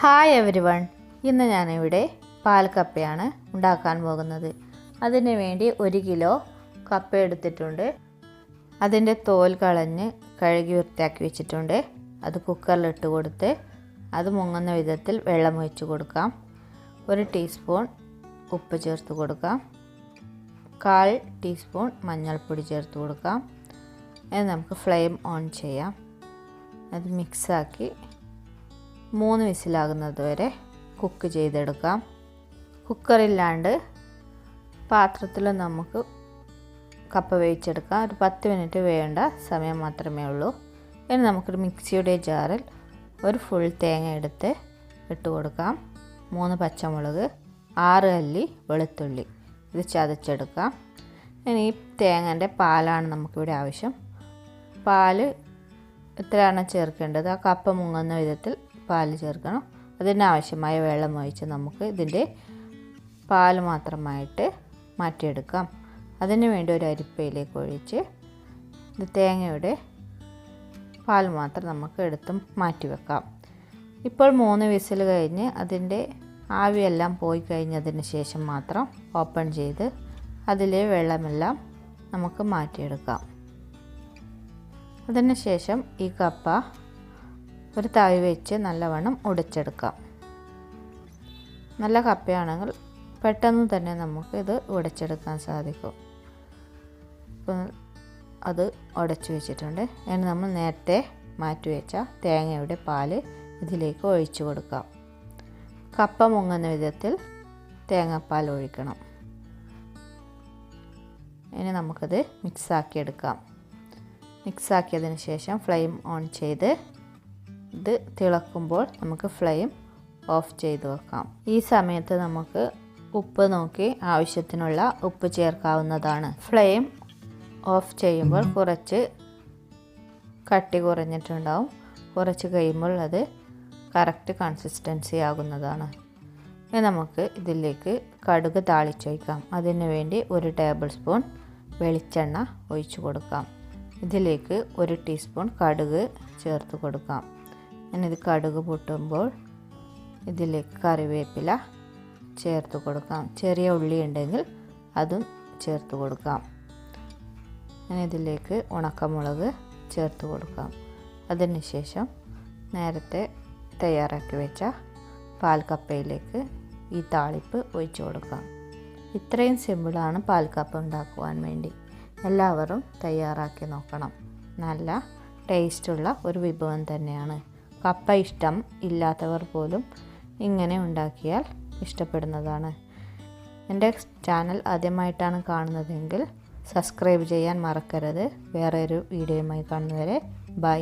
Hi everyone, ഇന്ന് ഞാനിവിടെ പാൽ കപ്പയാണ് ഉണ്ടാക്കാൻ പോകുന്നത്. അതിന് വേണ്ടി 1 കിലോ കപ്പ എടുത്തിട്ടുണ്ട്. അതിൻ്റെ തോൽ കളഞ്ഞ് കഴുകി വൃത്തിയാക്കി വെച്ചിട്ടുണ്ട്. അത് കുക്കറിലിട്ട് കൊടുത്ത് അത് മുങ്ങുന്ന വിധത്തിൽ വെള്ളം ഒഴിച്ച് കൊടുക്കാം. 1 ടീസ്പൂൺ ഉപ്പ് ചേർത്ത് കൊടുക്കാം. 1/4 ടീസ്പൂൺ മഞ്ഞൾപ്പൊടി ചേർത്ത് കൊടുക്കാം. ഇത് നമുക്ക് ഫ്ലെയിം ഓൺ ചെയ്യാം. അത് മിക്സാക്കി 3 വിസിലാകുന്നത് വരെ കുക്ക് ചെയ്തെടുക്കാം. കുക്കറില്ലാണ്ട് പാത്രത്തിൽ നമുക്ക് കപ്പ വേവിച്ചെടുക്കാം. ഒരു 10 മിനിറ്റ് വേണ്ട സമയം മാത്രമേ ഉള്ളൂ. ഇനി നമുക്കൊരു മിക്സിയുടെ ജാറിൽ ഒരു ഫുൾ തേങ്ങ എടുത്ത് ഇട്ട് കൊടുക്കാം. 3 പച്ചമുളക്, 6 അല്ലി വെളുത്തുള്ളി ഇത് ചതച്ചെടുക്കാം. ഇനി ഈ തേങ്ങൻ്റെ പാലാണ് നമുക്കിവിടെ ആവശ്യം. പാല് എത്രയാണ് ചേർക്കേണ്ടത്, ആ കപ്പ മുങ്ങുന്ന വിധത്തിൽ പാൽ ചേർക്കണം. അതിനാവശ്യമായ വെള്ളം ഒഴിച്ച് നമുക്ക് ഇതിൻ്റെ പാൽ മാത്രമായിട്ട് മാറ്റിയെടുക്കാം. അതിന് വേണ്ടി ഒരു അരിപ്പയിലേക്ക് ഒഴിച്ച് ഇത് തേങ്ങയുടെ പാൽ മാത്രം നമുക്ക് എടുത്ത് മാറ്റി വെക്കാം. ഇപ്പോൾ 3 വിസിൽ കഴിഞ്ഞ് അതിൻ്റെ ആവിയെല്ലാം പോയി കഴിഞ്ഞതിന് ശേഷം മാത്രം ഓപ്പൺ ചെയ്ത് അതിലെ വെള്ളമെല്ലാം നമുക്ക് മാറ്റിയെടുക്കാം. അതിന് ശേഷം ഈ കപ്പ ഒരു തവി വെച്ച് നല്ലവണ്ണം ഉടച്ചെടുക്കാം. നല്ല കപ്പയാണെങ്കിൽ പെട്ടെന്ന് തന്നെ നമുക്ക് ഇത് ഉടച്ചെടുക്കാൻ സാധിക്കും. ഇപ്പോൾ അത് ഉടച്ചു വെച്ചിട്ടുണ്ട്. ഇനി നമ്മൾ നേരത്തെ മാറ്റി വെച്ച തേങ്ങയുടെ പാല് ഇതിലേക്ക് ഒഴിച്ചു കൊടുക്കാം. കപ്പ മുങ്ങുന്ന വിധത്തിൽ തേങ്ങാപ്പാൽ ഒഴിക്കണം. ഇനി നമുക്കത് മിക്സാക്കിയെടുക്കാം. മിക്സാക്കിയതിന് ശേഷം ഫ്ലെയിം ഓൺ ചെയ്ത് ഇത് തിളക്കുമ്പോൾ നമുക്ക് ഫ്ലെയിം ഓഫ് ചെയ്ത് വെക്കാം. ഈ സമയത്ത് നമുക്ക് ഉപ്പ് നോക്കി ആവശ്യത്തിനുള്ള ഉപ്പ് ചേർക്കാവുന്നതാണ്. ഫ്ലെയിം ഓഫ് ചെയ്യുമ്പോൾ കുറച്ച് കട്ടി കുറഞ്ഞിട്ടുണ്ടാവും. കുറച്ച് കഴിയുമ്പോൾ അത് കറക്റ്റ് കൺസിസ്റ്റൻസി ആകുന്നതാണ്. ഇനി നമുക്ക് ഇതിലേക്ക് കടുക് താളിച്ചൊഴിക്കാം. അതിനു വേണ്ടി 1 ടേബിൾ സ്പൂൺ വെളിച്ചെണ്ണ ഒഴിച്ചു കൊടുക്കാം. ഇതിലേക്ക് 1 ടീസ്പൂൺ കടുക് ചേർത്ത് കൊടുക്കാം. ഇത് കടുക് പൊട്ടുമ്പോൾ ഇതിലേക്ക് കറിവേപ്പില ചേർത്ത് കൊടുക്കാം. ചെറിയ ഉള്ളി ഉണ്ടെങ്കിൽ അതും ചേർത്ത് കൊടുക്കാം. ഇതിലേക്ക് ഉണക്കമുളക് ചേർത്ത് കൊടുക്കാം. അതിനുശേഷം നേരത്തെ തയ്യാറാക്കി വെച്ച പാൽക്കപ്പയിലേക്ക് ഈ താളിപ്പ് ഒഴിച്ചു കൊടുക്കാം. ഇത്രയും സിമ്പിളാണ് പാൽക്കപ്പ ഉണ്ടാക്കുവാൻ വേണ്ടി. എല്ലാവരും തയ്യാറാക്കി നോക്കണം. നല്ല ടേസ്റ്റുള്ള ഒരു വിഭവം തന്നെയാണ്. കപ്പ ഇഷ്ടം ഇല്ലാത്തവർ പോലും ഇങ്ങനെ ഉണ്ടാക്കിയാൽ ഇഷ്ടപ്പെടുന്നതാണ്. എൻ്റെ ചാനൽ ആദ്യമായിട്ടാണ് കാണുന്നതെങ്കിൽ സബ്സ്ക്രൈബ് ചെയ്യാൻ മറക്കരുത്. വേറെ ഒരു വീഡിയോയുമായി കാണുന്നവരെ ബൈ.